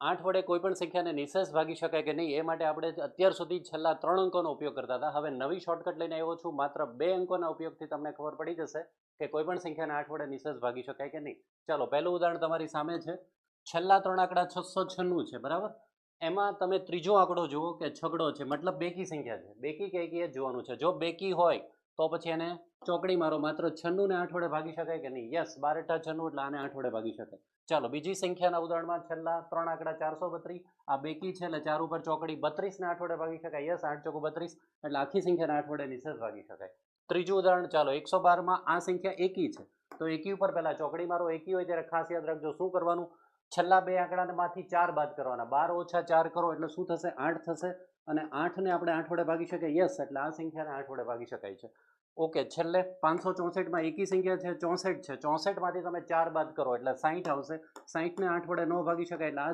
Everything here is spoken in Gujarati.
8 વડે કોઈ પણ સંખ્યાને નિશેષ ભાગી શકાય કે નહીં એ માટે આપણે અત્યાર સુધી છેલ્લા 3 અંકોનો ઉપયોગ કરતા હતા. હવે નવી શોર્ટકટ લઈને આવ્યો છું. માત્ર 2 અંકોના ઉપયોગથી તમને ખબર પડી જશે કે કોઈ પણ સંખ્યાને 8 વડે નિશેષ ભાગી શકાય કે નહીં. ચાલો પહેલું ઉદાહરણ તમારી સામે છે. છેલ્લા 3 આંકડા 696 છે, બરાબર. એમાં તમે ત્રીજો આંકડો જુઓ કે છગડો છે, મતલબ બેકી સંખ્યા છે. બેકી કે એકી એ જોવાનું છે. જો બેકી હોય તો પછી એને ચોકડી મારો. માત્ર 96 ને 8 વડે ભાગી શકાય કે નહીં? યસ, 12 × 96 એટલે આને 8 વડે ભાગી શકાય. ચાલો બીજી સંખ્યાના ઉદાહરણમાં છેલ્લા 3 આંકડા 432. આ બેકી છે એટલે 4 ઉપર ચોકડી. 32 ને 8 વડે ભાગી શકાય. યસ, 8 ચોકુ 32 એટલે આખી સંખ્યાને 8 વડે નિશેષ ભાગી શકાય. ત્રીજું ઉદાહરણ, ચાલો 112માં આ સંખ્યા એકી છે તો એકી ઉપર પહેલા ચોકડી મારો. એકી હોય ત્યારે ખાસ યાદ રાખજો શું કરવાનું, છેલ્લા 2 આંકડામાંથી 4 બાદ કરવાના. 12 - 4 કરો એટલે શું થશે? 8 થશે. અને 8ને આપણે 8 વડે ભાગી શકીએ. યસ, એટલે આ સંખ્યાને 8 વડે ભાગી શકાય છે. ઓકે, છેલ્લે 564માં એકી સંખ્યા છે, 64 છે. 64માંથી તમે 4 બાદ કરો એટલે 60 આવશે. 60ને 8 વડે ન ભાગી શકાય એટલે આ